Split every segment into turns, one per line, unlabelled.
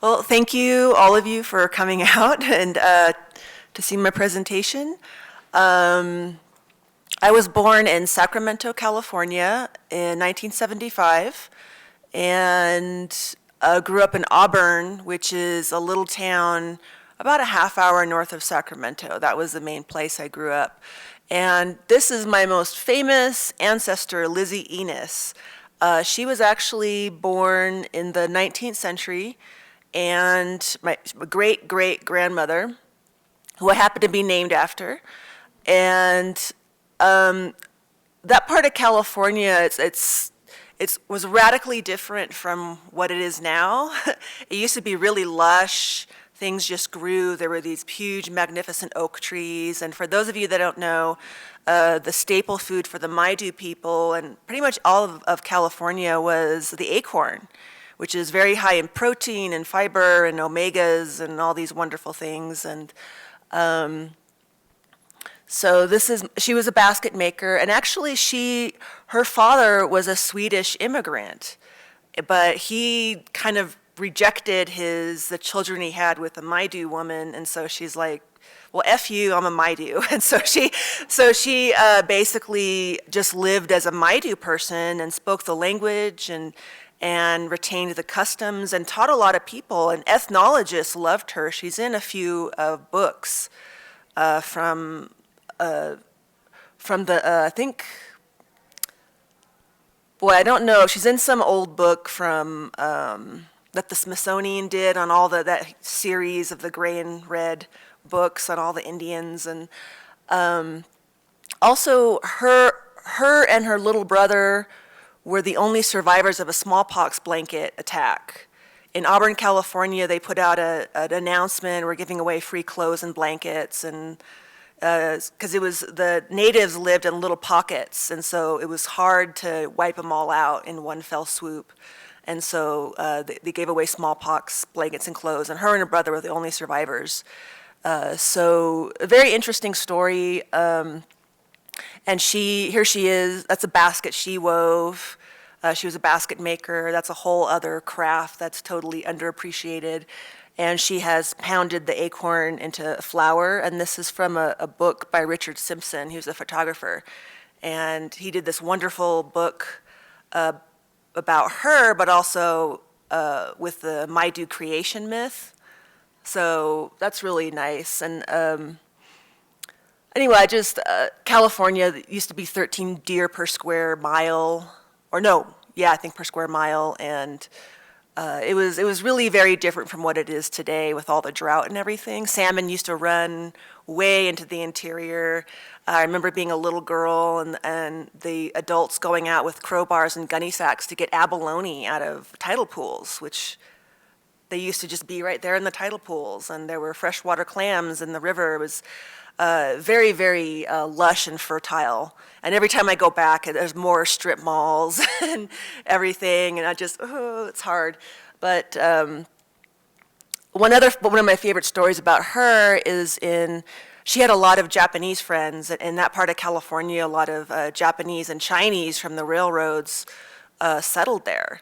Well, thank you, all of you, for coming out and to see my presentation. I was born in Sacramento, California in 1975, and grew up in Auburn, which is a little town about a half hour north of Sacramento. That was the main place I grew up. And this is my most famous ancestor, Lizzie Enos. She was actually born in the 19th century, and my great-great-grandmother, who I happen to be named after. And that part of California, it was radically different from what it is now. It used to be really lush. Things just grew. There were these huge, magnificent oak trees. And for those of you that don't know, the staple food for the Maidu people and pretty much all of California was the acorn, which is very high in protein and fiber and omegas and all these wonderful things. And so she was a basket maker. And actually her father was a Swedish immigrant, but he kind of rejected the children he had with a Maidu woman, and so she's like, well, F you, I'm a Maidu. And so she basically just lived as a Maidu person and spoke the language and retained the customs and taught a lot of people, and ethnologists loved her. She's in a few books from the, I think, boy, I don't know, she's in some old book from that the Smithsonian did on all that series of the gray and red books on all the Indians. And also her and her little brother were the only survivors of a smallpox blanket attack. In Auburn, California, they put out an announcement, we're giving away free clothes and blankets, and because the natives lived in little pockets, and so it was hard to wipe them all out in one fell swoop. And so they gave away smallpox blankets and clothes, and her and her brother were the only survivors. So a very interesting story. And here she is, that's a basket she wove. She was a basket maker. That's a whole other craft that's totally underappreciated. And she has pounded the acorn into flour, and this is from a book by Richard Simpson. He was a photographer. And he did this wonderful book about her, but also with the Maidu creation myth. So that's really nice. And anyway, California used to be 13 deer per square mile, I think per square mile, and it was really very different from what it is today with all the drought and everything. Salmon used to run way into the interior. I remember being a little girl and the adults going out with crowbars and gunny sacks to get abalone out of tidal pools, which they used to just be right there in the tidal pools. And there were freshwater clams in the river. It was very, very lush and fertile. And every time I go back, there's more strip malls and everything. And it's hard. But one of my favorite stories about her is she had a lot of Japanese friends. In that part of California, a lot of Japanese and Chinese from the railroads settled there.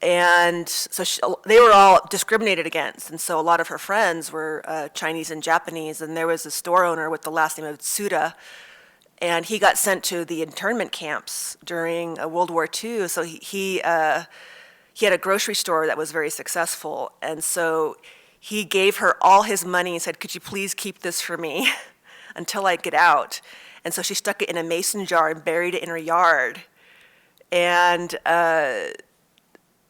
And so they were all discriminated against. And so a lot of her friends were Chinese and Japanese. And there was a store owner with the last name of Tsuda. And he got sent to the internment camps during World War II. So he had a grocery store that was very successful. And so he gave her all his money and said, could you please keep this for me until I get out? And so she stuck it in a mason jar and buried it in her yard. And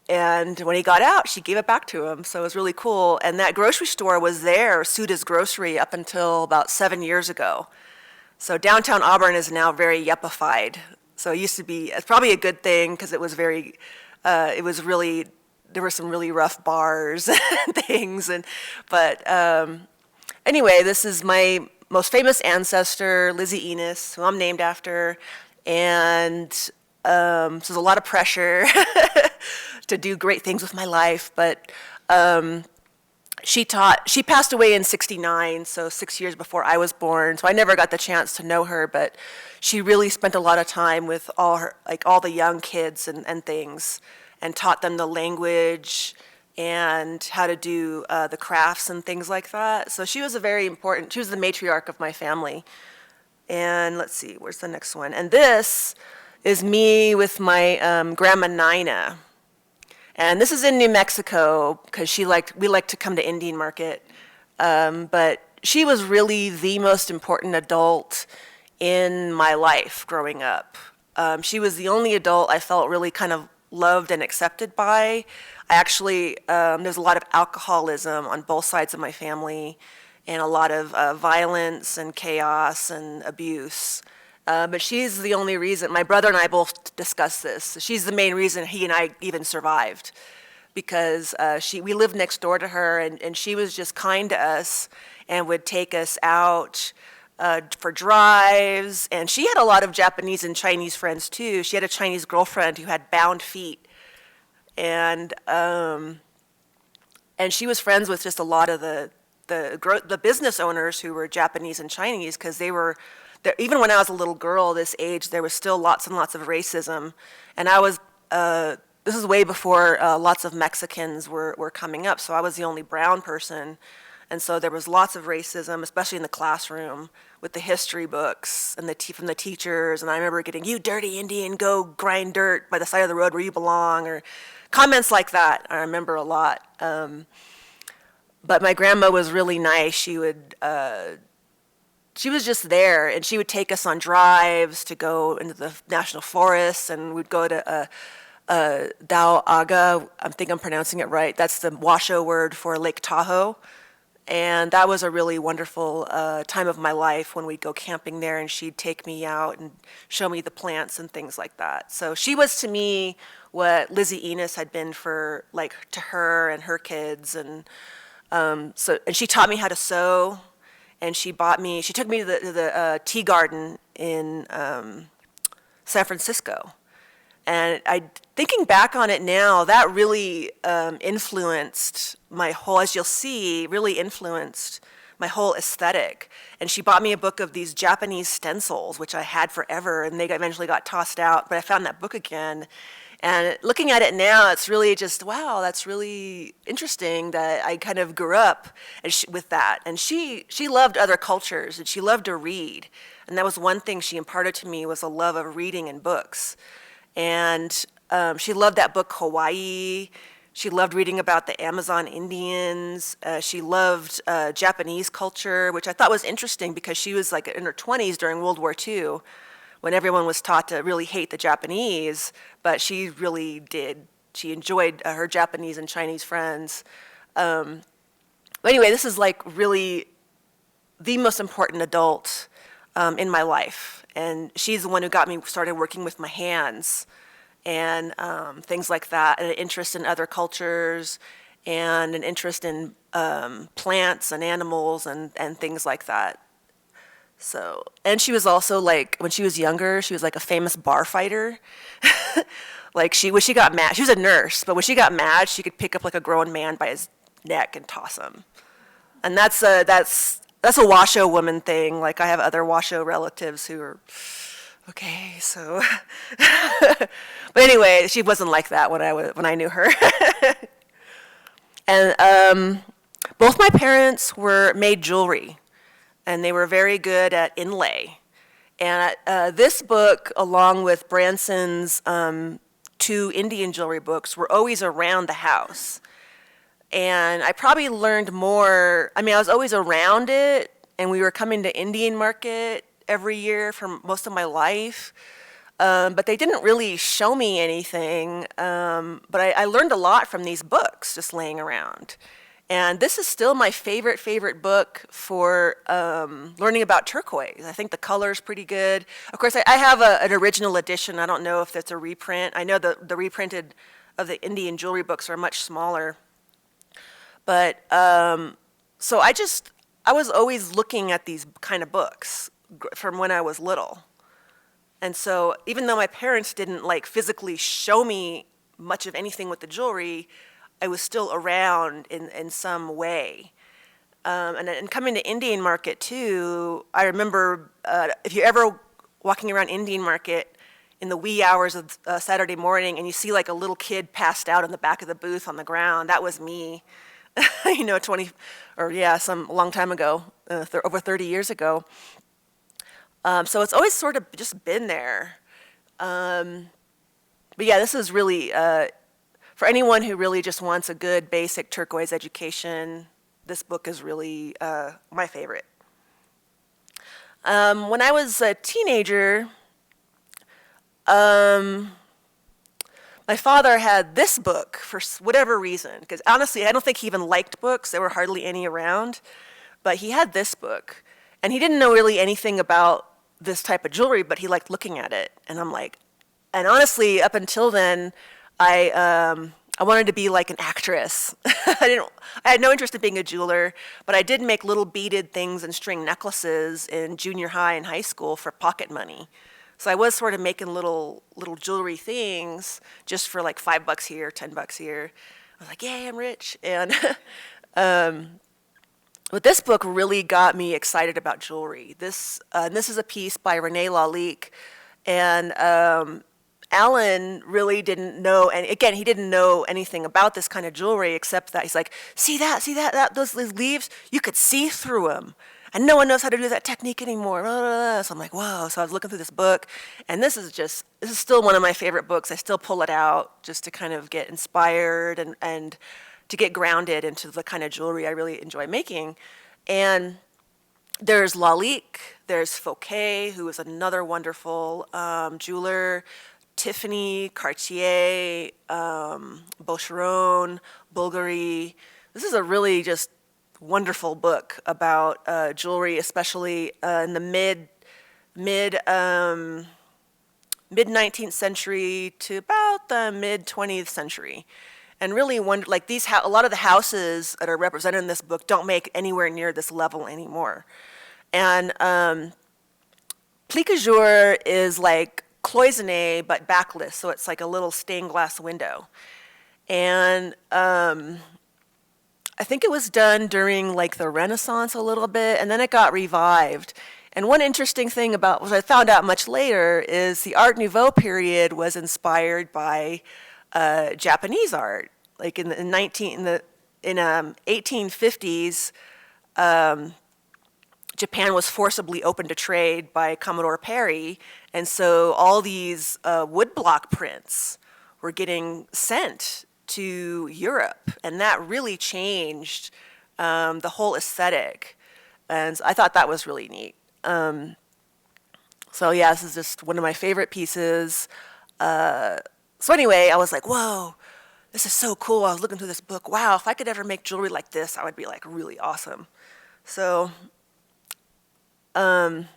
when he got out, she gave it back to him. So it was really cool. And that grocery store was there, Suda's Grocery, up until about 7 years ago. So downtown Auburn is now very yuppified. So it's probably a good thing because there were some really rough bars and things. But anyway, this is my most famous ancestor, Lizzie Enos, who I'm named after. And so there's a lot of pressure to do great things with my life, but she passed away in '69, so 6 years before I was born, so I never got the chance to know her, but she really spent a lot of time with all the young kids and things, and taught them the language and how to do the crafts and things like that. So she was she was the matriarch of my family. And let's see, where's the next one? And this is me with my grandma Nina. And this is in New Mexico because we liked to come to Indian Market. But she was really the most important adult in my life growing up. She was the only adult I felt really kind of loved and accepted by. I actually, there's a lot of alcoholism on both sides of my family and a lot of violence and chaos and abuse. But she's the only reason, my brother and I both discussed this. She's the main reason he and I even survived, because we lived next door to her, and she was just kind to us and would take us out for drives. And she had a lot of Japanese and Chinese friends too. She had a Chinese girlfriend who had bound feet. And she was friends with just a lot of the business owners who were Japanese and Chinese, because they were, even when I was a little girl this age, there was still lots and lots of racism. And this is way before lots of Mexicans were coming up, so I was the only brown person. And so there was lots of racism, especially in the classroom, with the history books and from the teachers. And I remember getting, "You dirty Indian, go grind dirt by the side of the road where you belong," or comments like that. I remember a lot. But my grandma was really nice. She was just there, and she would take us on drives to go into the national forests, and we'd go to Dao Aga. I think I'm pronouncing it right. That's the Washoe word for Lake Tahoe. And that was a really wonderful time of my life when we'd go camping there, and she'd take me out and show me the plants and things like that. So she was to me what Lizzie Enos had been to her and her kids. And and she taught me how to sew, and she took me to the tea garden in San Francisco. And thinking back on it now, that really influenced my whole, as you'll see, really influenced my whole aesthetic. And she bought me a book of these Japanese stencils, which I had forever, and they eventually got tossed out, but I found that book again. And looking at it now, it's really just, wow, that's really interesting that I kind of grew up with that. And she loved other cultures, and she loved to read. And that was one thing she imparted to me, was a love of reading and books. And she loved that book, Hawaii. She loved reading about the Amazon Indians. She loved Japanese culture, which I thought was interesting because she was like in her 20s during World War II, when everyone was taught to really hate the Japanese, but she really did. She enjoyed her Japanese and Chinese friends. But anyway, this is like really the most important adult in my life. And she's the one who got me started working with my hands and things like that, and an interest in other cultures and an interest in plants and animals and things like that. So, and she was also like, when she was younger, she was like a famous bar fighter. Like when she got mad, she was a nurse, but when she got mad, she could pick up like a grown man by his neck and toss him. And that's a Washoe woman thing. Like I have other Washoe relatives who are, okay, so. But anyway, she wasn't like that when I knew her. And both my parents made jewelry, and they were very good at inlay. And this book, along with Branson's 2 Indian jewelry books, were always around the house. And I probably learned more. I mean, I was always around it, and we were coming to Indian Market every year for most of my life. But they didn't really show me anything. But I learned a lot from these books just laying around. And this is still my favorite book for learning about turquoise. I think the color's pretty good. Of course, I have an original edition. I don't know if that's a reprint. I know the reprinted of the Indian jewelry books are much smaller. But so I was always looking at these kind of books from when I was little. And so even though my parents didn't like physically show me much of anything with the jewelry, I was still around in some way. And coming to Indian Market too, I remember if you're ever walking around Indian Market in the wee hours of Saturday morning, and you see like a little kid passed out in the back of the booth on the ground. That was me, 20, or yeah, some a long time ago, over 30 years ago. So it's always sort of just been there. But yeah, this is really, for anyone who really just wants a good basic turquoise education, this book is really my favorite. When I was a teenager, my father had this book for whatever reason, because honestly, I don't think he even liked books. There were hardly any around. But he had this book, and he didn't know really anything about this type of jewelry, but he liked looking at it. And I'm like, and honestly, up until then, I wanted to be like an actress. I had no interest in being a jeweler, but I did make little beaded things and string necklaces in junior high and high school for pocket money. So I was sort of making little jewelry things just for like $5 here, $10 here. I was like, yay, I'm rich. And but this book really got me excited about jewelry. This is a piece by René Lalique, and Alan really didn't know, and again, he didn't know anything about this kind of jewelry except that he's like, see that, those leaves, you could see through them. And no one knows how to do that technique anymore. So I'm like, whoa. So I was looking through this book, and this is still one of my favorite books. I still pull it out just to kind of get inspired and to get grounded into the kind of jewelry I really enjoy making. And there's Lalique, there's Fouquet, who is another wonderful jeweler, Tiffany, Cartier, Boucheron, Bulgari. This is a really just wonderful book about jewelry, especially in the mid 19th century to about the mid 20th century. And really, like a lot of the houses that are represented in this book don't make anywhere near this level anymore. And plique-à-jour is like cloisonné but backless, so it's like a little stained glass window. And I think it was done during like the Renaissance a little bit, and then it got revived. And one interesting thing about what I found out much later is the Art Nouveau period was inspired by Japanese art. Like in the 1850s, Japan was forcibly opened to trade by Commodore Perry, and so all these woodblock prints were getting sent to Europe, and that really changed the whole aesthetic. And I thought that was really neat. So yeah, this is just one of my favorite pieces. So anyway, I was like, whoa, this is so cool. I was looking through this book. Wow, if I could ever make jewelry like this, I would be like really awesome. So I'm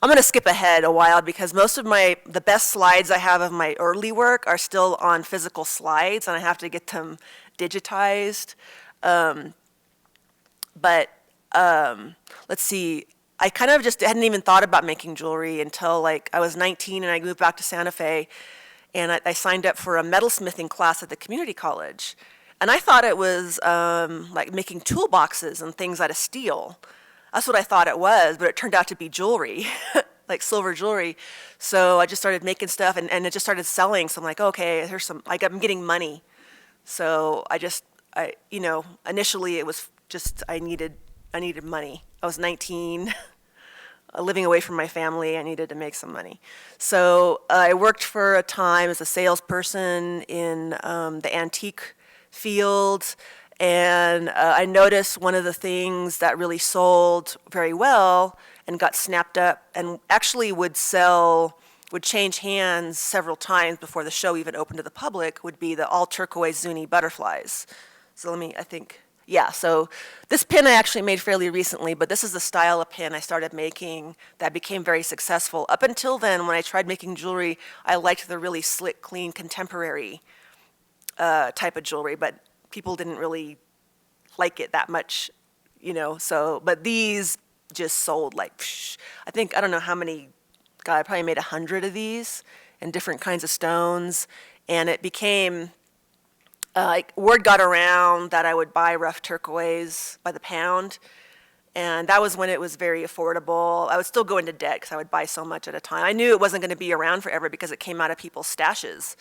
going to skip ahead a while because most of the best slides I have of my early work are still on physical slides, and I have to get them digitized. But let's see. I kind of just hadn't even thought about making jewelry until like I was 19 and I moved back to Santa Fe, and I signed up for a metalsmithing class at the community college. And I thought it was like making toolboxes and things out of steel. That's what I thought it was, but it turned out to be jewelry, like silver jewelry. So I just started making stuff, and it just started selling. So I'm like, okay, here's some, like I'm getting money. So initially it was just, I needed money. I was 19, living away from my family. I needed to make some money. So I worked for a time as a salesperson in the antique field. And I noticed one of the things that really sold very well and got snapped up and actually would change hands several times before the show even opened to the public would be the all turquoise Zuni butterflies. So so this pin I actually made fairly recently, but this is the style of pin I started making that became very successful. Up until then, when I tried making jewelry, I liked the really slick, clean, contemporary type of jewelry, but people didn't really like it that much, but these just sold like, I don't know how many, God, I probably made 100 of these in different kinds of stones, and it became, word got around that I would buy rough turquoise by the pound, And that was when it was very affordable. I would still go into debt because I would buy so much at a time. I knew it wasn't going to be around forever because it came out of people's stashes.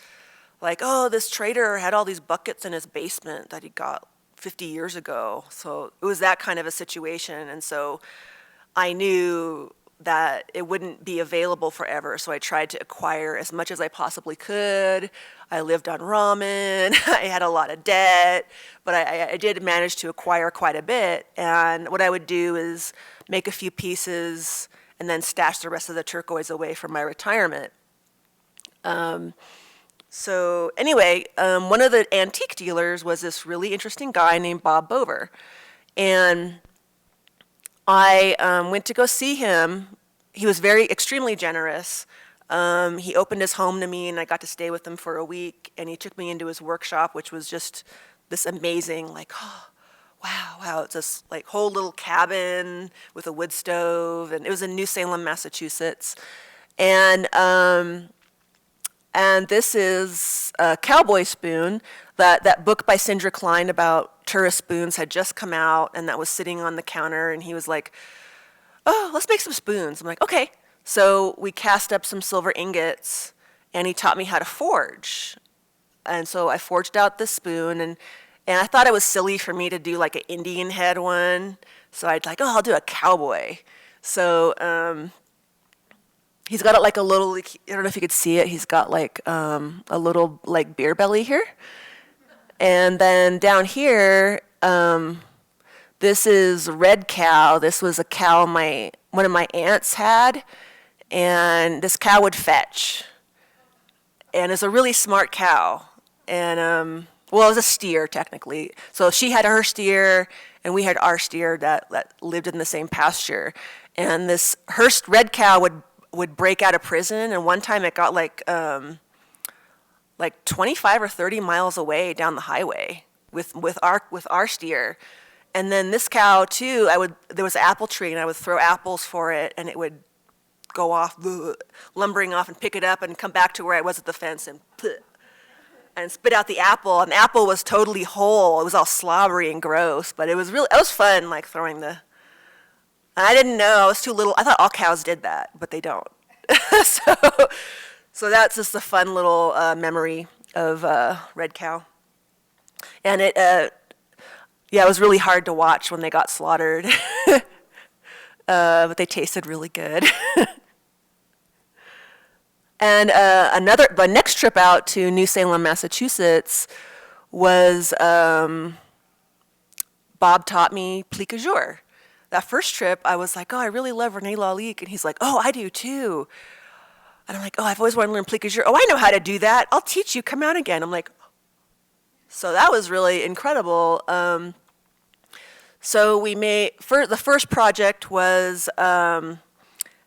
Like, oh, this trader had all these buckets in his basement that he got 50 years ago. So it was that kind of a situation. And so I knew that it wouldn't be available forever. So I tried to acquire as much as I possibly could. I lived on ramen. I had a lot of debt, but I did manage to acquire quite a bit. And what I would do is make a few pieces and then stash the rest of the turquoise away for my retirement. So anyway, one of the antique dealers was this really interesting guy named Bob Bover. And I went to go see him. He was extremely generous. He opened his home to me, and I got to stay with him for a week. And he took me into his workshop, which was just this amazing, like, oh, wow. It's this like whole little cabin with a wood stove, and it was in New Salem, Massachusetts. And this is a cowboy spoon. That book by Sindra Klein about tourist spoons had just come out, and that was sitting on the counter, and he was like, oh, let's make some spoons. I'm like, okay. So we cast up some silver ingots, and he taught me how to forge. And so I forged out this spoon, and I thought it was silly for me to do like an Indian head one. So I'd like, oh, I'll do a cowboy. So he's got it like a little, I don't know if you could see it, he's got like a little like beer belly here. And then down here, this is red cow. This was a cow one of my aunts had, and this cow would fetch. And it's a really smart cow. And well, it was a steer technically. So she had her steer, and we had our steer that lived in the same pasture. And this red cow would break out of prison, and one time it got like 25 or 30 miles away down the highway with our steer. And then this cow too, there was an apple tree, and I would throw apples for it, and it would go off, lumbering off, and pick it up and come back to where I was at the fence and spit out the apple. And the apple was totally whole. It was all slobbery and gross, but it was fun, like throwing the. And I didn't know, I was too little. I thought all cows did that, but they don't. So that's just a fun little memory of red cow. And it was really hard to watch when they got slaughtered, but they tasted really good. And the next trip out to New Salem, Massachusetts was Bob taught me plique-à-jour. That first trip, I was like, oh, I really love René Lalique. And he's like, oh, I do too. And I'm like, oh, I've always wanted to learn plique-à-jour. Oh, I know how to do that. I'll teach you. Come out again. I'm like, so that was really incredible. So the first project was,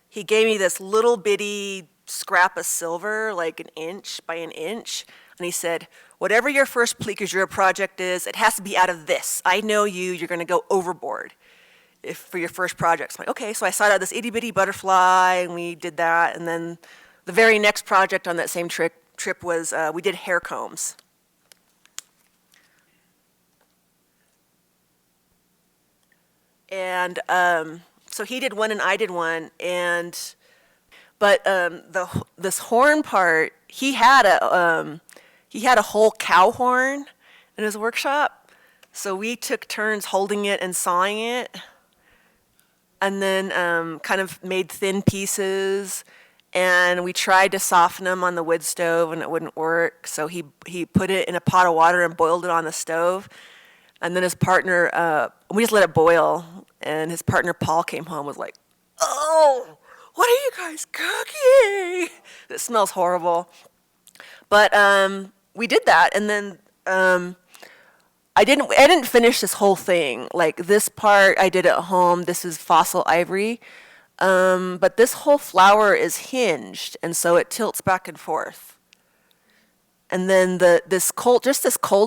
he gave me this little bitty scrap of silver, like an inch by an inch. And he said, whatever your first plique-à-jour project is, it has to be out of this. I know you're going to go overboard for your first project. So I'm like, okay. So I sought out this itty bitty butterfly, and we did that. And then the very next project on that same trip was, we did hair combs. And so he did one and I did one, but this horn part, he had a whole cow horn in his workshop. So we took turns holding it and sawing it, and then kind of made thin pieces. And we tried to soften them on the wood stove, and it wouldn't work. So he put it in a pot of water and boiled it on the stove. And then his partner, we just let it boil. And his partner, Paul, came home and was like, oh, what are you guys cooking? It smells horrible. But we did that. And then I didn't finish this whole thing. Like this part I did at home. This is fossil ivory. But this whole flower is hinged, and so it tilts back and forth. And then this cold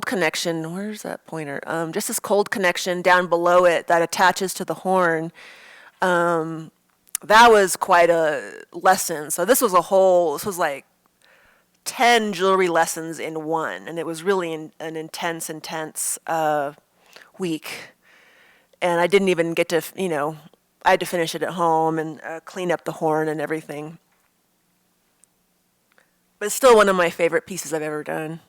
connection, where's that pointer? Just this cold connection down below it that attaches to the horn, that was quite a lesson. So this was like 10 jewelry lessons in one, and it was really an intense week. And I didn't even get to, I had to finish it at home and clean up the horn and everything. But it's still one of my favorite pieces I've ever done.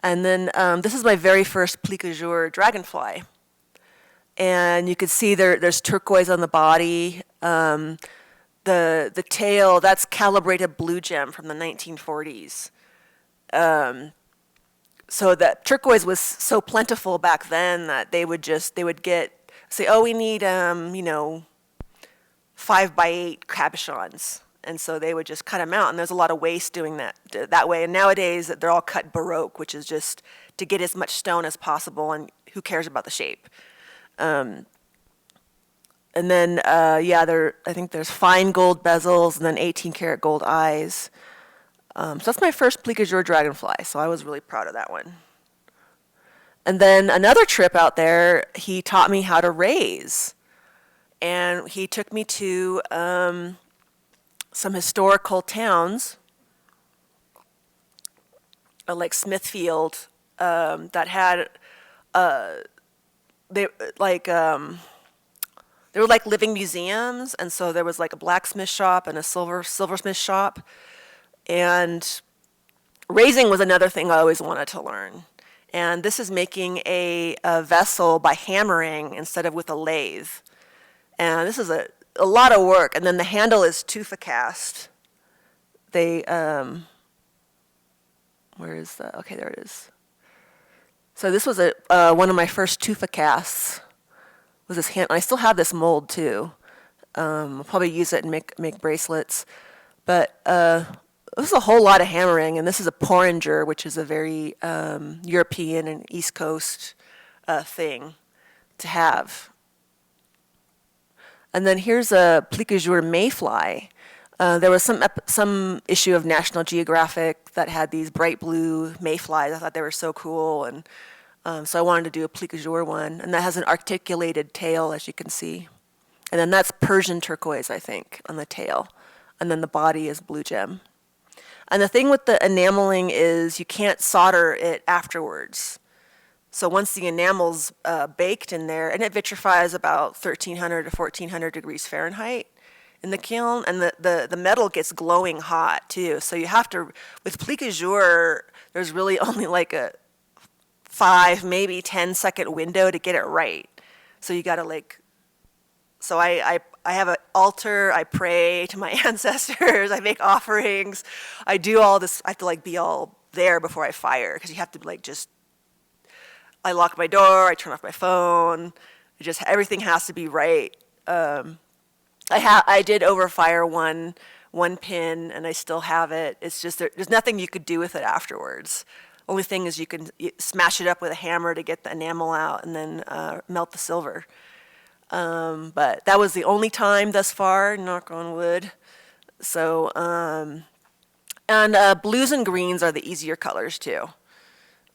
And then this is my very first plique-à-jour dragonfly. And you can see there's turquoise on the body. The tail, that's calibrated blue gem from the 1940s. So that turquoise was so plentiful back then that they would say, oh, we need, 5x8 cabochons. And so they would just cut them out, and there's a lot of waste doing that way. And nowadays, they're all cut baroque, which is just to get as much stone as possible, and who cares about the shape? And then, I think there's fine gold bezels, and then 18-karat gold eyes. So that's my first plique-à-jour dragonfly, so I was really proud of that one. And then another trip out there, he taught me how to raise. And he took me to some historical towns, like Smithfield, that had they were like living museums, and so there was like a blacksmith shop and a silversmith shop, and raising was another thing I always wanted to learn. And this is making a vessel by hammering instead of with a lathe, and this is a lot of work. And then the handle is tufa cast. Where is that? Okay, there it is. So this was one of my first tufa casts. Was this hand? I still have this mold too. I'll probably use it and make bracelets. But this is a whole lot of hammering, and this is a porringer, which is a very European and East Coast thing to have. And then here's a plique-à-jour mayfly. There was some issue of National Geographic that had these bright blue mayflies. I thought they were so cool, and so I wanted to do a plique-à-jour one. And that has an articulated tail, as you can see. And then that's Persian turquoise, I think, on the tail. And then the body is blue gem. And the thing with the enameling is you can't solder it afterwards. So once the enamel's baked in there, and it vitrifies about 1,300 to 1,400 degrees Fahrenheit in the kiln, and the metal gets glowing hot too. So you have to, with plique-à-jour, there's really only like a 5, maybe 10-second window to get it right. So you gotta so I have an altar, I pray to my ancestors, I make offerings, I do all this, I have to be all there before I fire, because you have to I lock my door, I turn off my phone, everything has to be right. I did overfire one pin, and I still have it. It's just there's nothing you could do with it afterwards. Only thing is you can smash it up with a hammer to get the enamel out, and then melt the silver. But that was the only time thus far, knock on wood. So, and blues and greens are the easier colors too.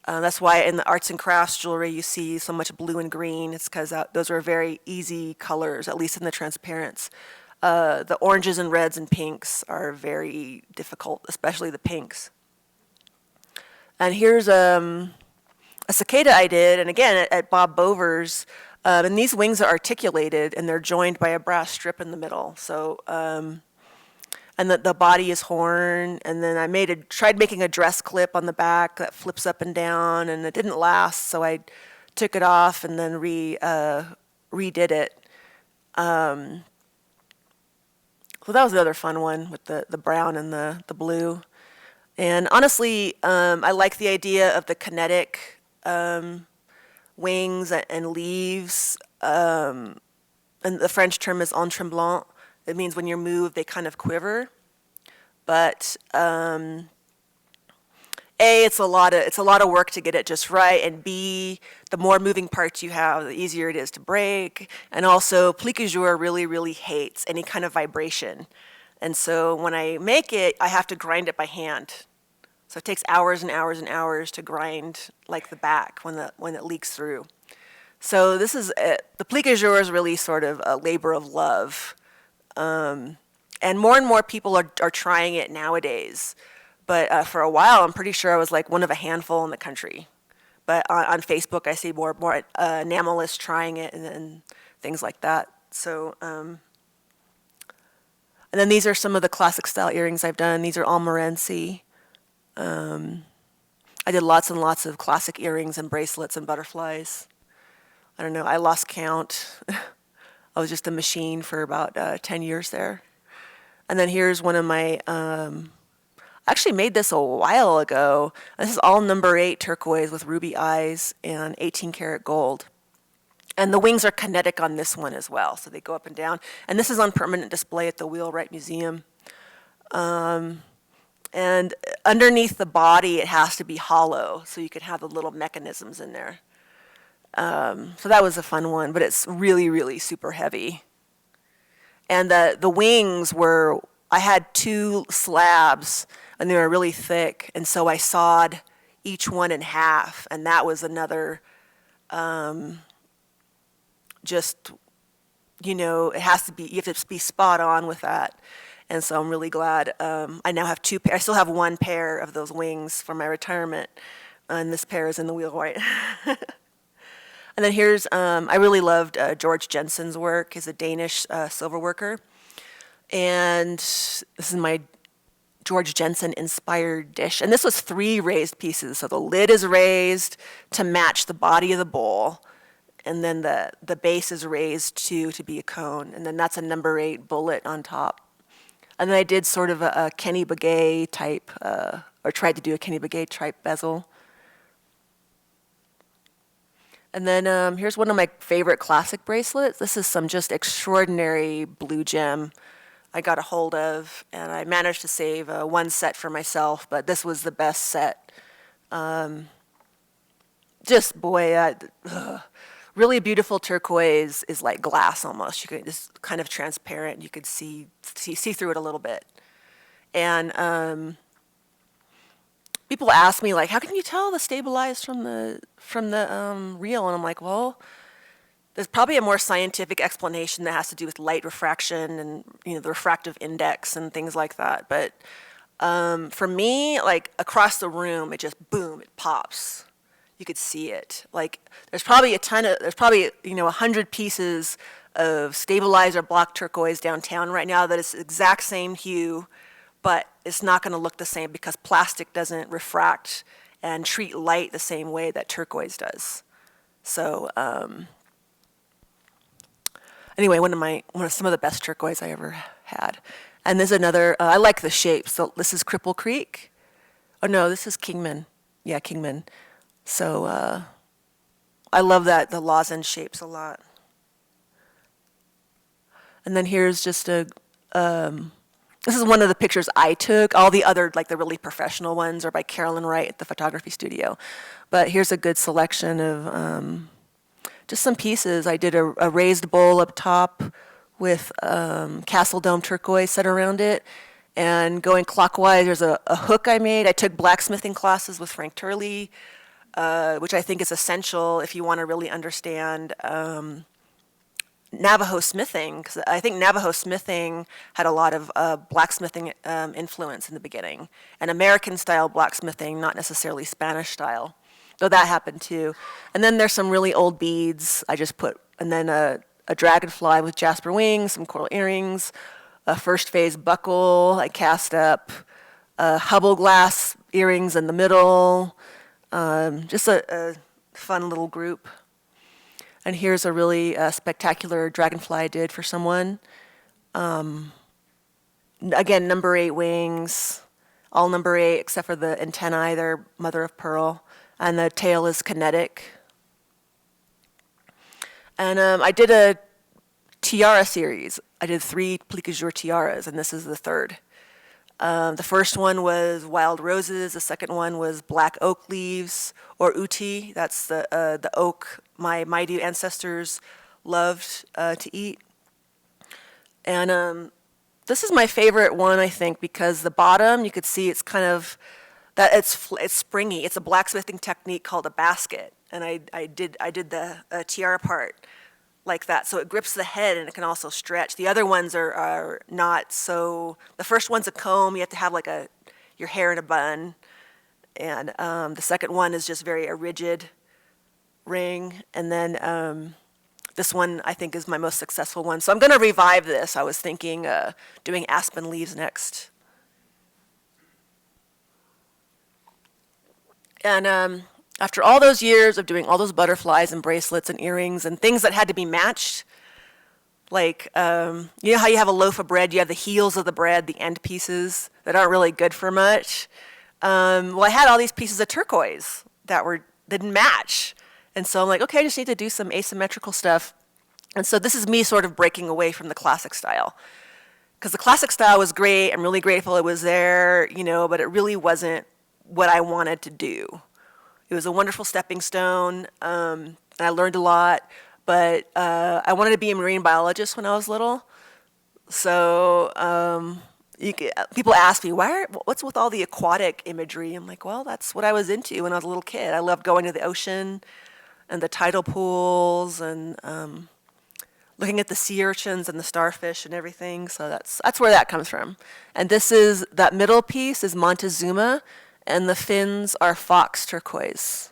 That's why in the arts and crafts jewelry you see so much blue and green. It's because those are very easy colors, at least in the transparents. The oranges and reds and pinks are very difficult, especially the pinks. And here's a cicada I did, and again at Bob Bover's. And these wings are articulated, and they're joined by a brass strip in the middle. So, and the body is horn. And then I tried making a dress clip on the back that flips up and down, and it didn't last. So I took it off and then redid it. So that was another fun one with the brown and the blue. And honestly, I like the idea of the kinetic wings and leaves, and the French term is en tremblant. It means when you're moved, they kind of quiver. But A, it's a lot of work to get it just right, and B, the more moving parts you have, the easier it is to break. And also, plique-à-jour really, really hates any kind of vibration. And so when I make it, I have to grind it by hand. So it takes hours and hours and hours to grind like the back when it leaks through. So this is the plique-à-jour is really sort of a labor of love, and more people are trying it nowadays. But for a while, I'm pretty sure I was like one of a handful in the country. but on Facebook I see more enamelists trying it and things like that. So, and then these are some of the classic style earrings I've done. These are all Morenci. I did lots and lots of classic earrings and bracelets and butterflies. I don't know, I lost count. I was just a machine for about 10 years there. And then here's one of my, I actually made this a while ago. This is all number 8 turquoise with ruby eyes and 18 karat gold. And the wings are kinetic on this one as well, so they go up and down. And this is on permanent display at the Wheelwright Museum. And underneath the body, it has to be hollow, so you could have the little mechanisms in there. So that was a fun one, but it's really, really super heavy. And the wings were, I had 2 slabs, and they were really thick, and so I sawed each one in half, and that was another, just, you know, it has to be, you have to be spot on with that. And so I'm really glad. I now have 2 pairs. I still have 1 pair of those wings from my retirement, and this pair is in the Wheelwright. And then here's, I really loved George Jensen's work. He's a Danish silver worker. And this is my George Jensen inspired dish. And this was 3 raised pieces. So the lid is raised to match the body of the bowl. And then the base is raised to be a cone. And then that's a number 8 bullet on top. And then I did sort of a Kenny Begay type, or tried to do a Kenny Begay type bezel. And then here's one of my favorite classic bracelets. This is some just extraordinary blue gem I got a hold of, and I managed to save 1 set for myself, but this was the best set. Just, boy, really beautiful turquoise is like glass almost. You could, it's kind of transparent. You could see through it a little bit. And people ask me, like, how can you tell the stabilized from the real? And I'm like, well, there's probably a more scientific explanation that has to do with light refraction and, you know, the refractive index and things like that. But for me, like, across the room, it just, boom, it pops. You could see it. Like, there's probably, you know, 100 pieces of stabilized or block turquoise downtown right now that is the exact same hue, but it's not going to look the same because plastic doesn't refract and treat light the same way that turquoise does. So anyway, some of the best turquoise I ever had. And there's another, I like the shape. So this is Cripple Creek. Oh no, this is Kingman. Yeah, Kingman. So I love that, the lozenge shapes a lot. And then here's just a, this is one of the pictures I took. All the other, like the really professional ones, are by Carolyn Wright at the photography studio. But here's a good selection of just some pieces. I did a raised bowl up top with Castle Dome turquoise set around it. And going clockwise, there's a hook I made. I took blacksmithing classes with Frank Turley, which I think is essential if you want to really understand Navajo smithing, because I think Navajo smithing had a lot of blacksmithing influence in the beginning, and American-style blacksmithing, not necessarily Spanish style, though that happened too. And then there's some really old beads I just put, and then a dragonfly with jasper wings, some coral earrings, a first phase buckle I cast up, Hubble glass earrings in the middle, just a fun little group. And here's a really spectacular dragonfly I did for someone. Again, number 8 wings, all number 8 except for the antennae, they're mother of pearl. And the tail is kinetic. And I did a tiara series. I did 3 plique-à-jour tiaras, and this is the 3rd. The first one was wild roses. The second one was black oak leaves, or uti. That's the oak my Maidu ancestors loved to eat. And this is my favorite one, I think, because the bottom, you could see it's kind of, that it's springy. It's a blacksmithing technique called a basket. And I did the tiara part like that. So it grips the head and it can also stretch. The other ones are not so, the first one's a comb. You have to have like your hair in a bun. And the second one is just very rigid. ring, and then this one I think is my most successful one. So I'm going to revive this. I was thinking doing aspen leaves next. And after all those years of doing all those butterflies and bracelets and earrings and things that had to be matched, like, you know how you have a loaf of bread, you have the heels of the bread, the end pieces that aren't really good for much? Well, I had all these pieces of turquoise that didn't match. And so I'm like, okay, I just need to do some asymmetrical stuff. And so this is me sort of breaking away from the classic style. Because the classic style was great, I'm really grateful it was there, you know, but it really wasn't what I wanted to do. It was a wonderful stepping stone, and I learned a lot, but I wanted to be a marine biologist when I was little. So people ask me, what's with all the aquatic imagery? I'm like, well, that's what I was into when I was a little kid. I loved going to the ocean and the tidal pools and looking at the sea urchins and the starfish and everything. So that's where that comes from. And that middle piece is Montezuma, and the fins are fox turquoise,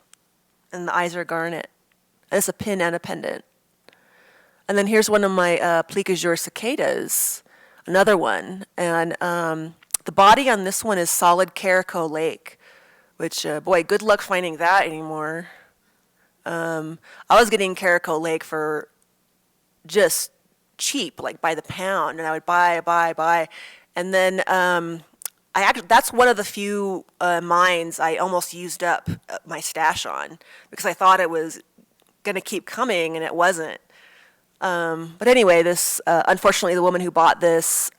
and the eyes are garnet. And it's a pin and a pendant. And then here's one of my plique-à-jour cicadas, another one. And the body on this one is solid caraco lake, which, boy, good luck finding that anymore. I was getting caraco lake for just cheap, like by the pound, and I would buy. And then that's one of the few mines I almost used up my stash on because I thought it was going to keep coming, and it wasn't. But anyway, unfortunately, the woman who bought this,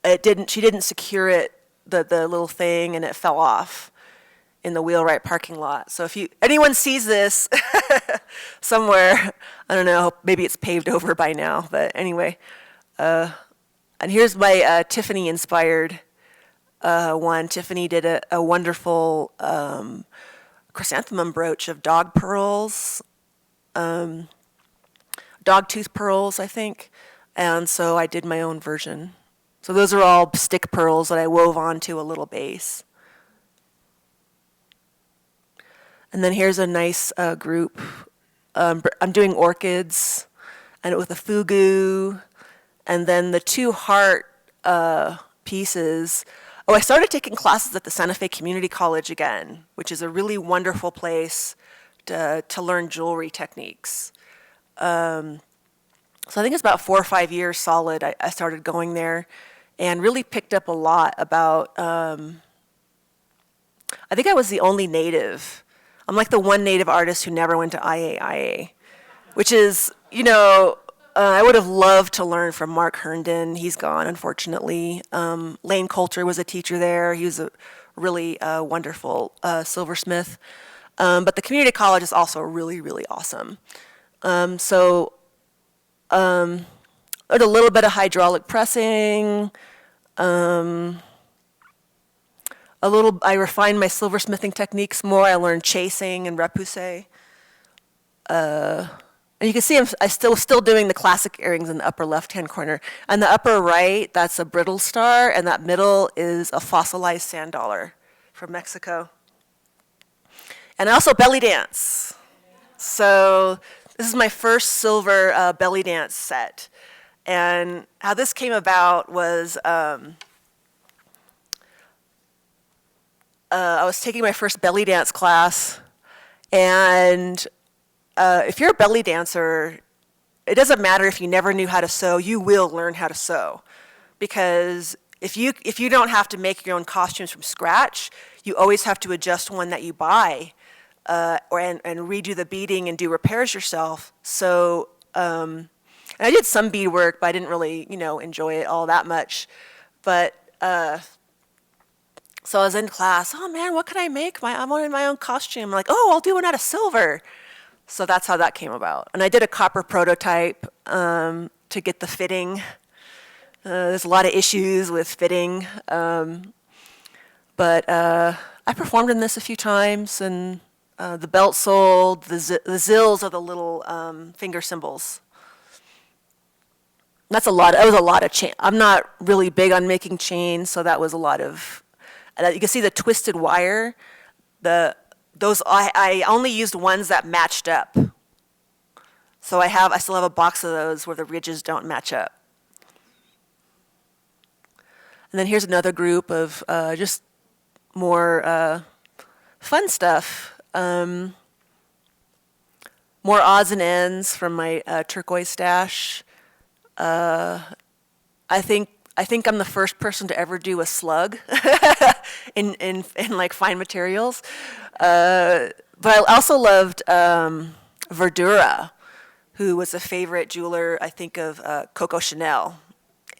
she didn't secure it, the little thing, and it fell off in the wheelwright parking lot. So if anyone sees this somewhere, I don't know, maybe it's paved over by now, but anyway. And here's my Tiffany-inspired one. Tiffany did a wonderful chrysanthemum brooch of dog pearls, dog tooth pearls, I think. And so I did my own version. So those are all stick pearls that I wove onto a little base. And then here's a nice group. I'm doing orchids, and with a fugu, and then the two heart pieces. Oh, I started taking classes at the Santa Fe Community College again, which is a really wonderful place to learn jewelry techniques. So I think it's about 4 or 5 years solid I started going there, and really picked up a lot about, I think I was the only native. I'm like the one native artist who never went to IAIA, which is, I would have loved to learn from Mark Herndon. He's gone, unfortunately. Lane Coulter was a teacher there. He was a really wonderful silversmith. But the community college is also really, really awesome. So I did a little bit of hydraulic pressing. I refined my silversmithing techniques more. I learned chasing and repoussé. And you can see I'm still doing the classic earrings in the upper left-hand corner. On the upper right, that's a brittle star, and that middle is a fossilized sand dollar from Mexico. And I also belly dance. So this is my first silver belly dance set. And how this came about was I was taking my first belly dance class, and if you're a belly dancer, it doesn't matter if you never knew how to sew, you will learn how to sew. Because if you don't have to make your own costumes from scratch, you always have to adjust one that you buy and redo the beading and do repairs yourself. So, and I did some beadwork, but I didn't really, enjoy it all that much. But so I was in class, oh man, what can I make? I wanted my own costume. I'm like, oh, I'll do one out of silver. So that's how that came about. And I did a copper prototype to get the fitting. There's a lot of issues with fitting. But I performed in this a few times, and the belt sold. The zills are the little finger cymbals. That was a lot of chain. I'm not really big on making chains, so that was a lot of. You can see the twisted wire. The those I only used ones that matched up. So I still have a box of those where the ridges don't match up. And then here's another group of just more fun stuff. More odds and ends from my turquoise stash. I think I'm the first person to ever do a slug in like fine materials. But I also loved Verdura, who was a favorite jeweler, I think, of Coco Chanel.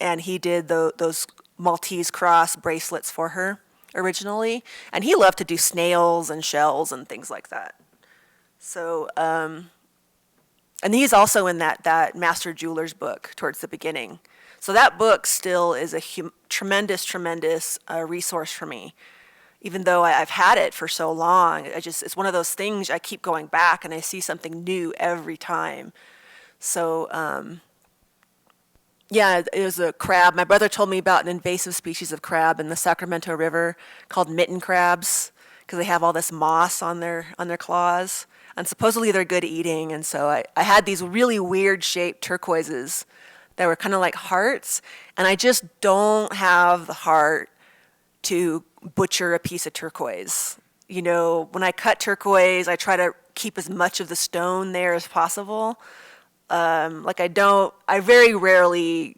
And he did those Maltese cross bracelets for her originally. And he loved to do snails and shells and things like that. So, and he's also in that Master Jeweler's book towards the beginning. So that book still is a tremendous resource for me. Even though I've had it for so long, it's one of those things I keep going back and I see something new every time. So, yeah, it was a crab. My brother told me about an invasive species of crab in the Sacramento River called mitten crabs, because they have all this moss on their claws. And supposedly they're good eating. And so I had these really weird shaped turquoises that were kind of like hearts. And I just don't have the heart to butcher a piece of turquoise. You know, when I cut turquoise, I try to keep as much of the stone there as possible. I very rarely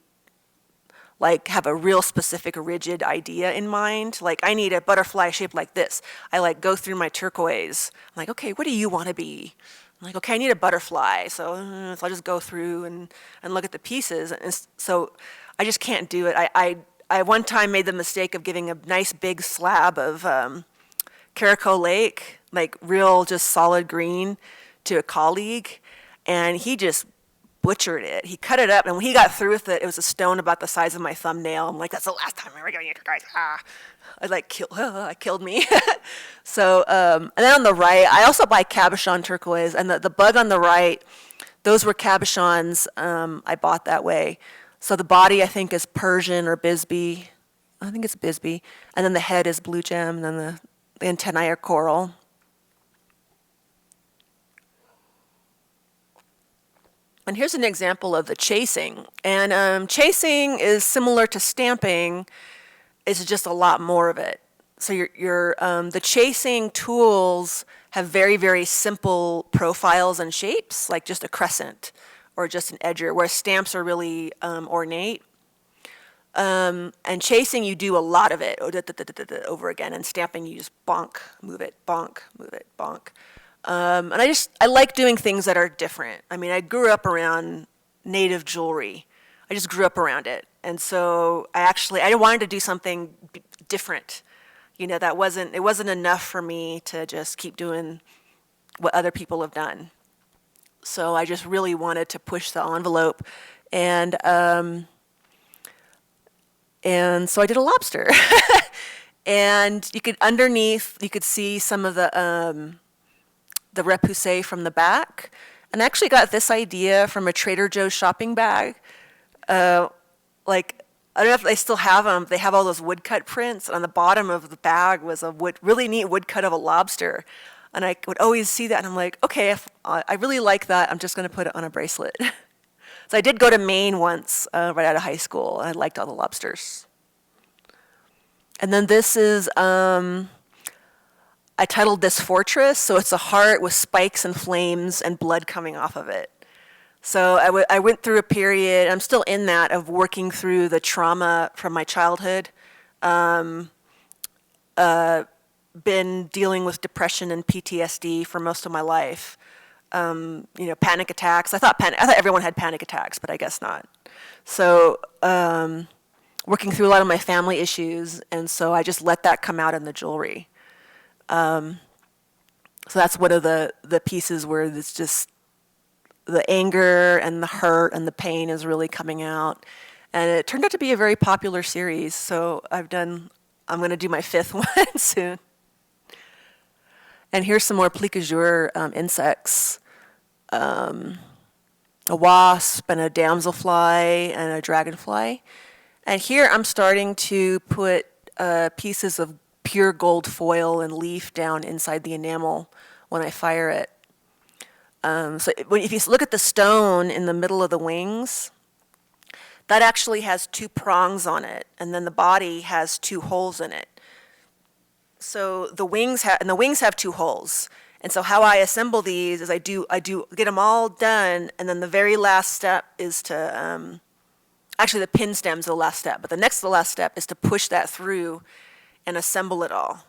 like have a real specific rigid idea in mind. Like, I need a butterfly shaped like this. I like go through my turquoise. I'm like, okay, what do you want to be? I'm like, okay, I need a butterfly. So I'll just go through and look at the pieces. And so I just can't do it. I one time made the mistake of giving a nice big slab of Caraco Lake, like real just solid green, to a colleague. And he just butchered it. He cut it up, and when he got through with it, it was a stone about the size of my thumbnail. I'm like, that's the last time we're going to guys. Killed me. So, and then on the right, I also buy cabochon turquoise, and the bug on the right, those were cabochons I bought that way. So the body, I think, is Persian or Bisbee. I think it's Bisbee. And then the head is blue gem, and then the antennae are coral. And here's an example of the chasing. And chasing is similar to stamping. It's just a lot more of it. So the chasing tools have very, very simple profiles and shapes, like just a crescent or just an edger, whereas stamps are really ornate. And chasing, you do a lot of it over again. And stamping, you just bonk, move it, bonk, move it, bonk. And I like doing things that are different. I mean, I grew up around native jewelry. I just grew up around it. And so I wanted to do something different. You know, it wasn't enough for me to just keep doing what other people have done. So I just really wanted to push the envelope. And so I did a lobster. And you could see some of the repoussé from the back. And I actually got this idea from a Trader Joe's shopping bag. I don't know if they still have them. They have all those woodcut prints. And on the bottom of the bag was a really neat woodcut of a lobster. And I would always see that. And I'm like, okay, if I really like that, I'm just going to put it on a bracelet. So I did go to Maine once, right out of high school. And I liked all the lobsters. And then this is... I titled this Fortress, so it's a heart with spikes and flames and blood coming off of it. So I went through a period, I'm still in that, of working through the trauma from my childhood. Been dealing with depression and PTSD for most of my life. Panic attacks. I thought everyone had panic attacks, but I guess not. So working through a lot of my family issues, and so I just let that come out in the jewelry. So that's one of the pieces where it's just the anger and the hurt and the pain is really coming out. And it turned out to be a very popular series. So I'm going to do my 5th one soon. And here's some more plique-à-jour insects. A wasp and a damselfly and a dragonfly. And here I'm starting to put pieces of pure gold foil and leaf down inside the enamel when I fire it. If you look at the stone in the middle of the wings, that actually has 2 prongs on it, and then the body has 2 holes in it. So the wings have 2 holes. And so how I assemble these is I do get them all done, and then the very last step is to actually the pin stem's the last step, but the next to the last step is to push that through and assemble it all,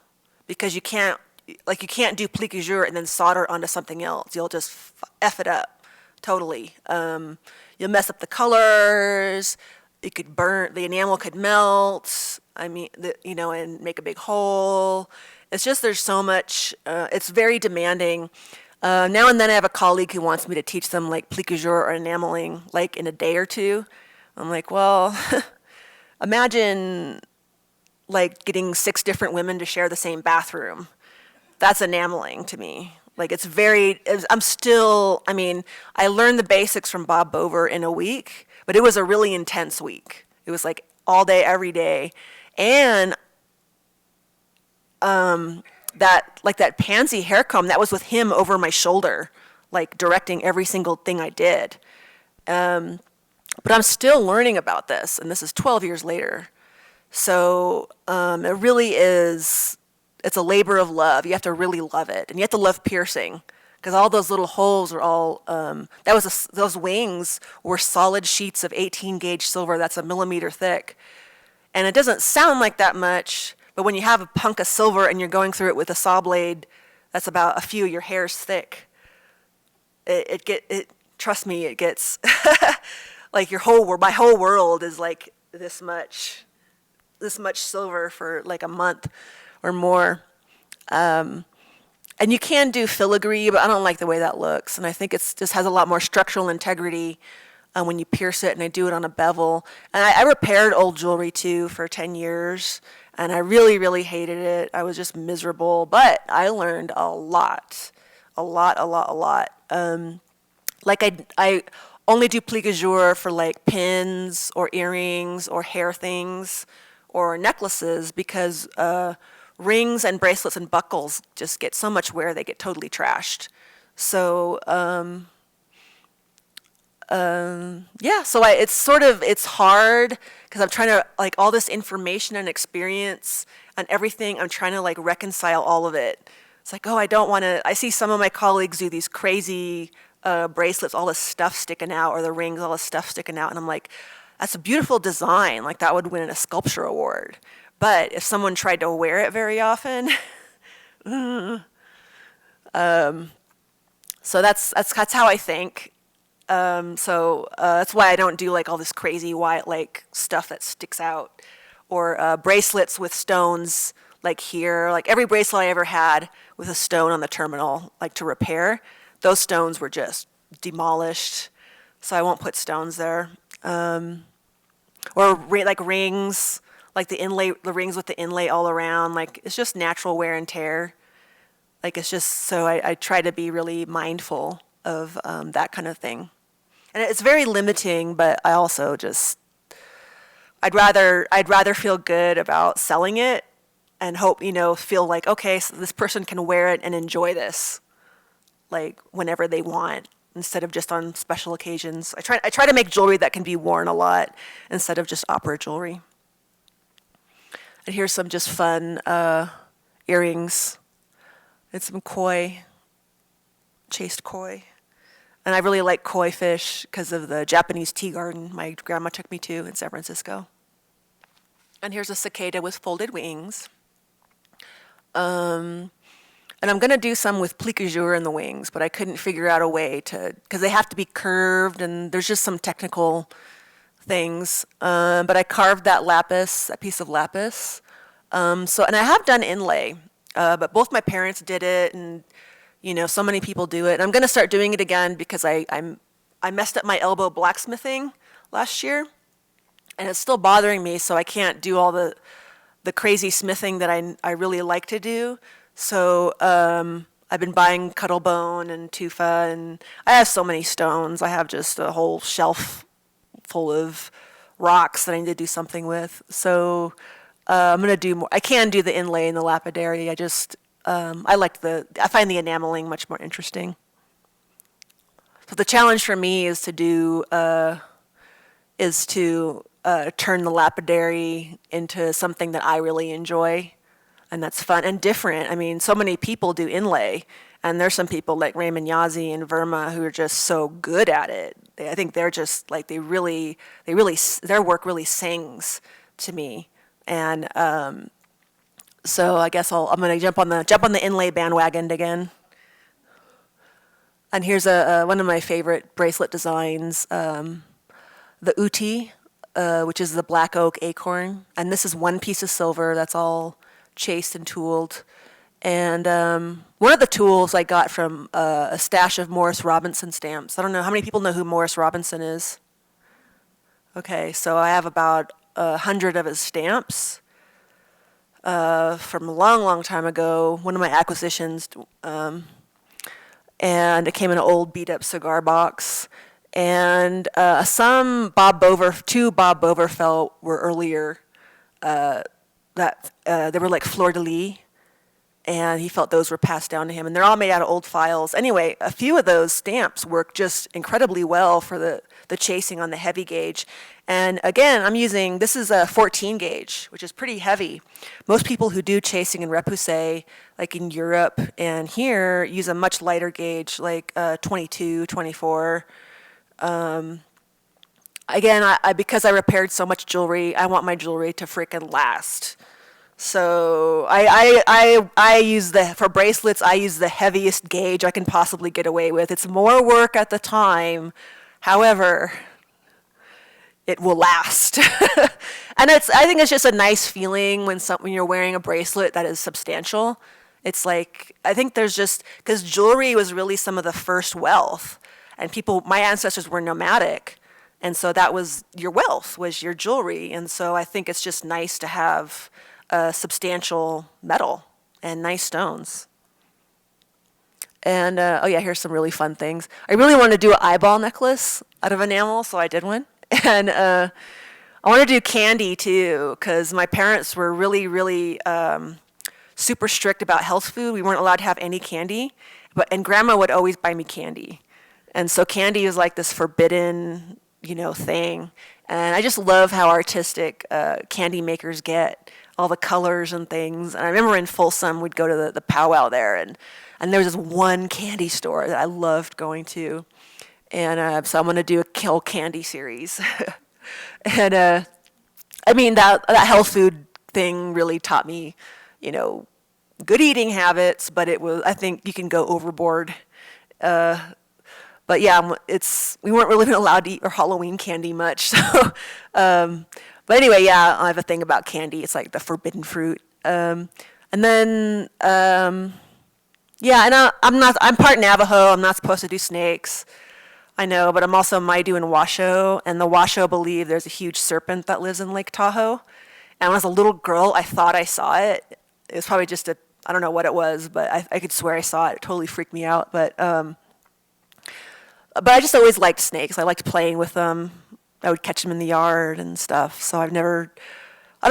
because you can't do plique-à-jour and then solder onto something else. You'll just F it up totally. You'll mess up the colors. It could burn. The enamel could melt. And make a big hole. It's just there's so much. It's very demanding. Now and then I have a colleague who wants me to teach them like plique-à-jour or enameling like in a day or two. I'm like, well, imagine like getting 6 different women to share the same bathroom. That's enameling to me. Like I learned the basics from Bob Bover in a week, but it was a really intense week. It was like all day, every day. And that pansy hair comb, that was with him over my shoulder, like directing every single thing I did. But I'm still learning about this, and this is 12 years later. So it really is, it's a labor of love. You have to really love it, and you have to love piercing, because all those little holes are all, those wings were solid sheets of 18 gauge silver that's a millimeter thick. And it doesn't sound like that much, but when you have a punk of silver and you're going through it with a saw blade, that's about a few of your hairs thick. Trust me, it gets, like my whole world is like this much silver for like a month or more. And you can do filigree, but I don't like the way that looks. And I think it just has a lot more structural integrity when you pierce it, and I do it on a bevel. And I repaired old jewelry too for 10 years, and I really, really hated it. I was just miserable, but I learned a lot. I only do plique-à-jour for like pins or earrings or hair things or necklaces, because rings and bracelets and buckles just get so much wear, they get totally trashed. So it's hard, because I'm trying to, like, all this information and experience and everything, I'm trying to like reconcile all of it. It's like, I see some of my colleagues do these crazy bracelets, all this stuff sticking out, or the rings, all this stuff sticking out, and I'm like, that's a beautiful design, like that would win a sculpture award. But if someone tried to wear it very often, so that's how I think. That's why I don't do like all this crazy white like stuff that sticks out, or bracelets with stones like here. Like every bracelet I ever had with a stone on the terminal, like to repair, those stones were just demolished. So I won't put stones there. Or like rings, like the rings with the inlay all around. Like it's just natural wear and tear. Like it's just, so I try to be really mindful of that kind of thing. And it's very limiting, but I also just, I'd rather feel good about selling it and hope, feel like, okay, so this person can wear it and enjoy this, like whenever they want, instead of just on special occasions. I try to make jewelry that can be worn a lot instead of just opera jewelry. And here's some just fun earrings. It's some koi, chased koi. And I really like koi fish because of the Japanese tea garden my grandma took me to in San Francisco. And here's a cicada with folded wings. And I'm going to do some with plique-à-jour in the wings, but I couldn't figure out a way to, because they have to be curved, and there's just some technical things. But I carved that piece of lapis. And I have done inlay, but both my parents did it, and so many people do it. And I'm going to start doing it again because I messed up my elbow blacksmithing last year, and it's still bothering me, so I can't do all the crazy smithing that I really like to do. So I've been buying cuttlebone and tufa, and I have so many stones. I have just a whole shelf full of rocks that I need to do something with. So I'm gonna do more. I can do the inlay and the lapidary. I find the enameling much more interesting. So the challenge for me is to turn the lapidary into something that I really enjoy, and that's fun and different. I mean, so many people do inlay, and there's some people like Raymond Yazzie and Verma who are just so good at it. I think they're just like their work really sings to me, and so I guess I'm gonna jump on the inlay bandwagon again. And here's one of my favorite bracelet designs, the uti, which is the black oak acorn. And this is one piece of silver that's all chased and tooled. And one of the tools I got from a stash of Morris Robinson stamps. I don't know, how many people know who Morris Robinson is? Okay, so I have about 100 of his stamps from a long, long time ago, one of my acquisitions. And it came in an old beat-up cigar box. And two Bob Boverfell were earlier, they were like fleur-de-lis, and he felt those were passed down to him. And they're all made out of old files. Anyway, a few of those stamps work just incredibly well for the chasing on the heavy gauge. And again, this is a 14 gauge, which is pretty heavy. Most people who do chasing in repoussé, like in Europe and here, use a much lighter gauge, like 22, 24. Again, because I repaired so much jewelry, I want my jewelry to frickin' last. So I use for bracelets, I use the heaviest gauge I can possibly get away with. It's more work at the time, however, it will last. And I think it's just a nice feeling when you're wearing a bracelet that is substantial. It's like, I think because jewelry was really some of the first wealth, and my ancestors were nomadic, and so that was your wealth, was your jewelry. And so I think it's just nice to have substantial metal and nice stones. And here's some really fun things. I really wanted to do an eyeball necklace out of enamel, so I did one. And I want to do candy too, because my parents were really, really super strict about health food. We weren't allowed to have any candy, and Grandma would always buy me candy. And so candy is like this forbidden, thing. And I just love how artistic candy makers get, all the colors and things. And I remember in Folsom, we'd go to the powwow there, and there was this one candy store that I loved going to. And so I'm going to do a whole candy series. And that health food thing really taught me, good eating habits, but I think you can go overboard. But yeah, we weren't really allowed to eat our Halloween candy much. So, but anyway, yeah, I have a thing about candy. It's like the forbidden fruit. And then, I'm part Navajo. I'm not supposed to do snakes. I know, but I'm also Maidu and Washoe, and the Washoe believe there's a huge serpent that lives in Lake Tahoe. And when I was a little girl, I thought I saw it. It was probably just I don't know what it was, but I could swear I saw it. It totally freaked me out. But I just always liked snakes. I liked playing with them. I would catch them in the yard and stuff. So I don't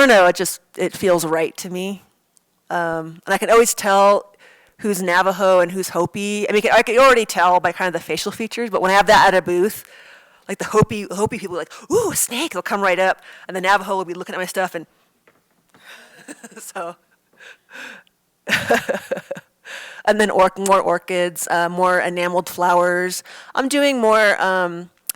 know, it feels right to me. And I can always tell who's Navajo and who's Hopi. I mean, I can already tell by kind of the facial features, but when I have that at a booth, like the Hopi people are like, ooh, a snake, they'll come right up, and the Navajo will be looking at my stuff, and so, and then more orchids, more enameled flowers. I'm doing more,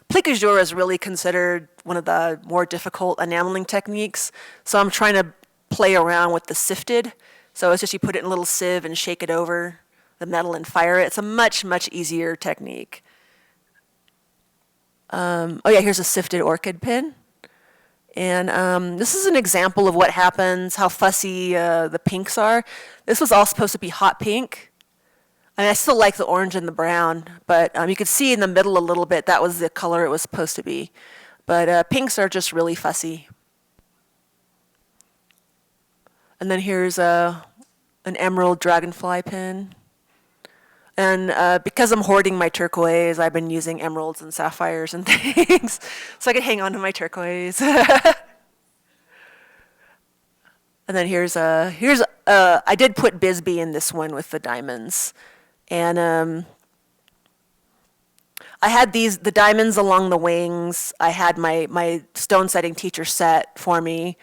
plique-à-jour is really considered one of the more difficult enameling techniques, so I'm trying to play around with the sifted. So it's just you put it in a little sieve and shake it over the metal and fire it. It's a much, much easier technique. Here's a sifted orchid pin. And this is an example of what happens, how fussy the pinks are. This was all supposed to be hot pink. I mean, I still like the orange and the brown, but you could see in the middle a little bit, that was the color it was supposed to be. But pinks are just really fussy. And then here's an emerald dragonfly pin. And because I'm hoarding my turquoise, I've been using emeralds and sapphires and things, so I can hang on to my turquoise. And then I did put Bisbee in this one with the diamonds. And I had the diamonds along the wings. I had my stone setting teacher set for me.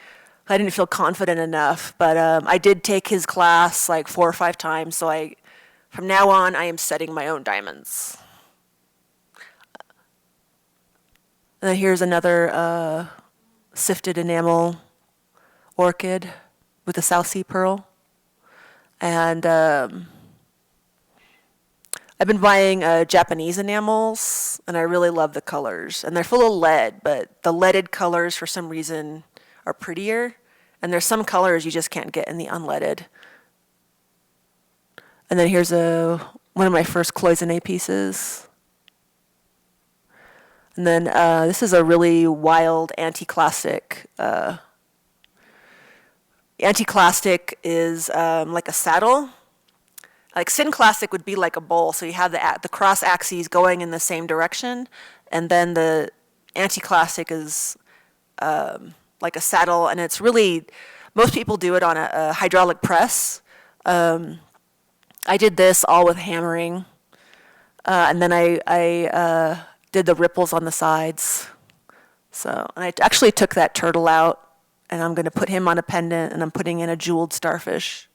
I didn't feel confident enough, but I did take his class like 4 or 5 times. So from now on, I am setting my own diamonds. And then here's another sifted enamel orchid with a South Sea pearl. And I've been buying Japanese enamels, and I really love the colors. And they're full of lead, but the leaded colors, for some reason, are prettier. And there's some colors you just can't get in the unleaded. And then here's one of my first cloisonné pieces. And then this is a really wild anti-clastic. Anti-clastic is like a saddle. Like synclastic would be like a bowl, so you have the cross axes going in the same direction, and then the anti-clastic is like a saddle, and it's really, most people do it on a hydraulic press. I did this all with hammering, and then I did the ripples on the sides. So, and I actually took that turtle out, and I'm going to put him on a pendant, and I'm putting in a jeweled starfish.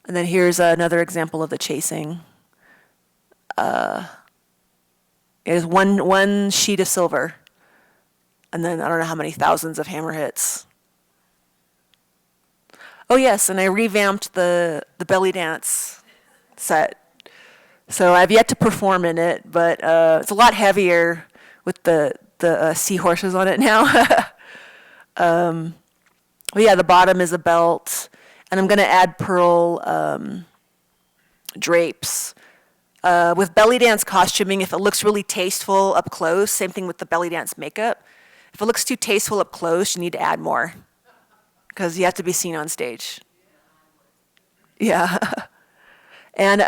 And then here's another example of the chasing. It is one sheet of silver, and then I don't know how many thousands of hammer hits. Oh yes, and I revamped the belly dance set. So I've yet to perform in it, but it's a lot heavier with the seahorses on it now. But yeah, the bottom is a belt, and I'm going to add pearl drapes. With belly dance costuming, if it looks really tasteful up close, same thing with the belly dance makeup. If it looks too tasteful up close, you need to add more, because you have to be seen on stage. Yeah. And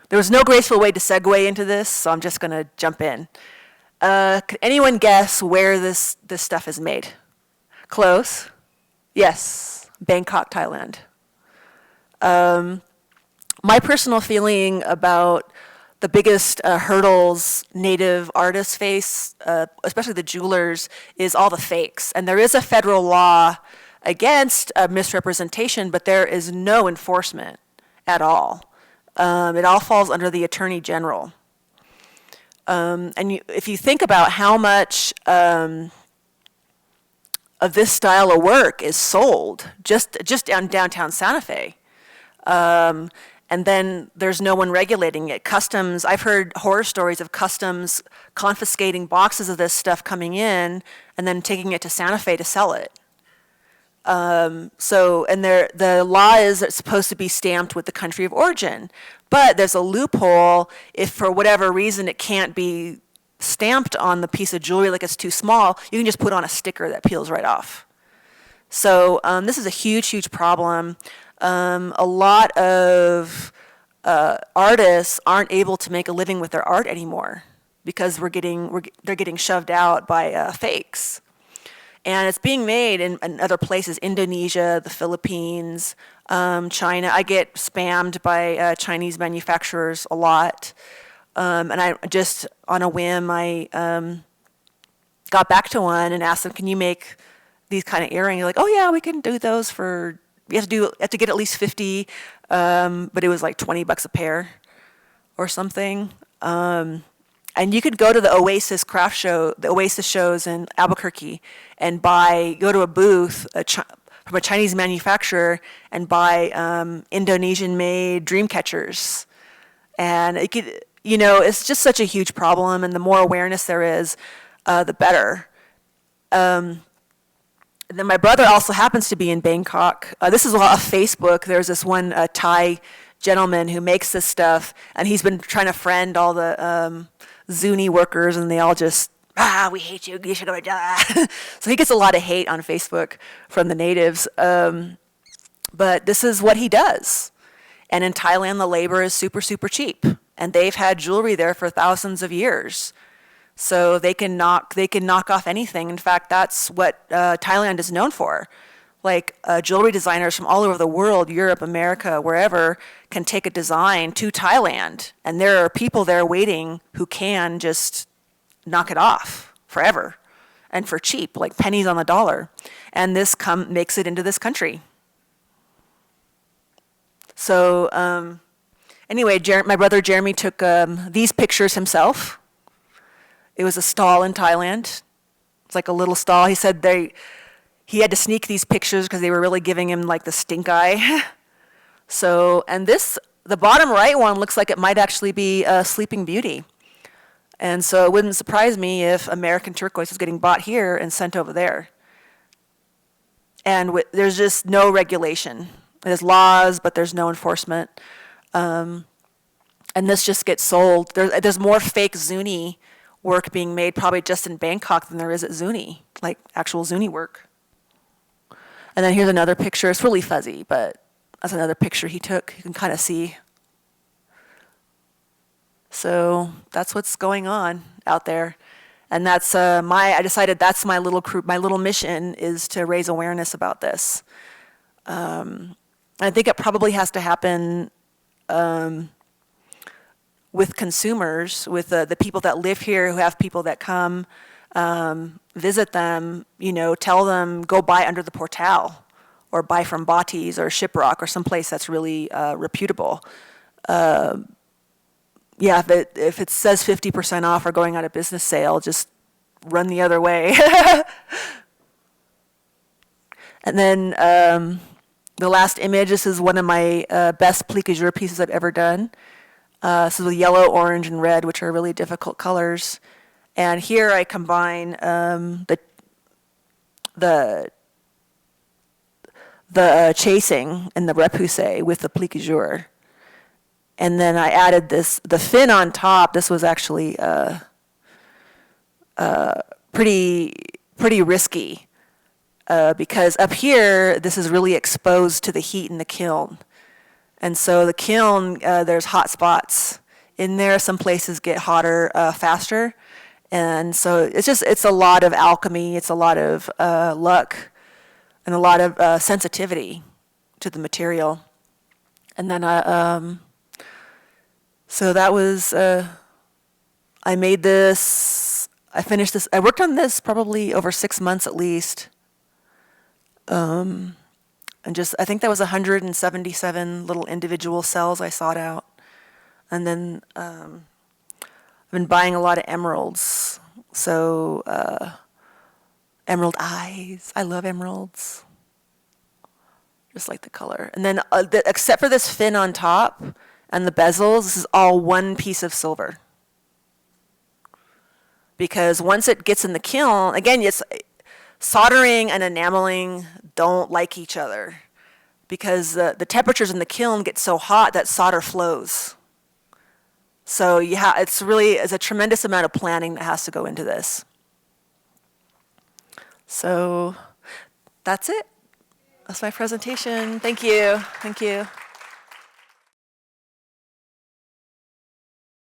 there was no graceful way to segue into this, so I'm just going to jump in. Could anyone guess where this stuff is made? Close? Yes, Bangkok, Thailand. My personal feeling about the biggest hurdles native artists face, especially the jewelers, is all the fakes. And there is a federal law against misrepresentation, but there is no enforcement at all. It all falls under the Attorney General. If you think about how much of this style of work is sold just down downtown Santa Fe, and then there's no one regulating it. Customs, I've heard horror stories of customs confiscating boxes of this stuff coming in and then taking it to Santa Fe to sell it. The law is it's supposed to be stamped with the country of origin, but there's a loophole if for whatever reason it can't be stamped on the piece of jewelry, like it's too small, you can just put on a sticker that peels right off. So this is a huge, huge problem. A lot of artists aren't able to make a living with their art anymore because they're getting shoved out by fakes. And it's being made in other places, Indonesia, the Philippines, China. I get spammed by Chinese manufacturers a lot. And I just, on a whim, I got back to one and asked them, can you make these kind of earrings? They're like, oh yeah, we can do those for, you have to get at least 50, but it was like $20 a pair or something. And you could go to the Oasis craft show, the Oasis shows in Albuquerque, and go to a booth from a Chinese manufacturer and buy Indonesian-made dream catchers. And it could, it's just such a huge problem, and the more awareness there is, the better. And then my brother also happens to be in Bangkok. This is off Facebook. There's this one Thai gentleman who makes this stuff, and he's been trying to friend all the Zuni workers, and they all just, we hate you, you should go die. So he gets a lot of hate on Facebook from the natives. But this is what he does. And in Thailand, the labor is super, super cheap. And they've had jewelry there for thousands of years. So they can knock off anything. In fact, that's what Thailand is known for. Like jewelry designers from all over the world, Europe, America, wherever, can take a design to Thailand, and there are people there waiting who can just knock it off forever and for cheap, like pennies on the dollar. And this makes it into this country. So anyway, my brother Jeremy took these pictures himself. It was a stall in Thailand. It's like a little stall. He said he had to sneak these pictures because they were really giving him like the stink eye. So, and the bottom right one looks like it might actually be a Sleeping Beauty. And so it wouldn't surprise me if American turquoise is getting bought here and sent over there. And there's just no regulation. There's laws, but there's no enforcement. And this just gets sold. There's more fake Zuni work being made probably just in Bangkok than there is at Zuni, like actual Zuni work. And then here's another picture. It's really fuzzy, but that's another picture he took. You can kind of see. So that's what's going on out there. And that's I decided that's my little mission is to raise awareness about this. I think it probably has to happen with consumers, with the people that live here, who have people that come visit them, tell them, go buy under the portal or buy from Bati's or Shiprock or someplace that's really reputable. Yeah, if it says 50% off or going out of business sale, just run the other way. And then the last image, this is one of my best plique-à-jour pieces I've ever done. This is with yellow, orange, and red, which are really difficult colors. And here I combine the chasing and the repoussé with the plique-à-jour. And then I added the fin on top. This was actually pretty risky because up here, this is really exposed to the heat in the kiln. And so the kiln, there's hot spots in there. Some places get hotter faster. And so it's a lot of alchemy. It's a lot of luck and a lot of sensitivity to the material. And then so that was, I made this, I finished this, I worked on this probably over 6 months at least. And I think that was 177 little individual cells I sought out. And then I've been buying a lot of emeralds. So emerald eyes, I love emeralds. Just like the color. And then except for this fin on top, and the bezels, this is all one piece of silver. Because once it gets in the kiln, again, soldering and enameling don't like each other. Because the temperatures in the kiln get so hot that solder flows. So it's a tremendous amount of planning that has to go into this. So that's it. That's my presentation. Thank you. Thank you.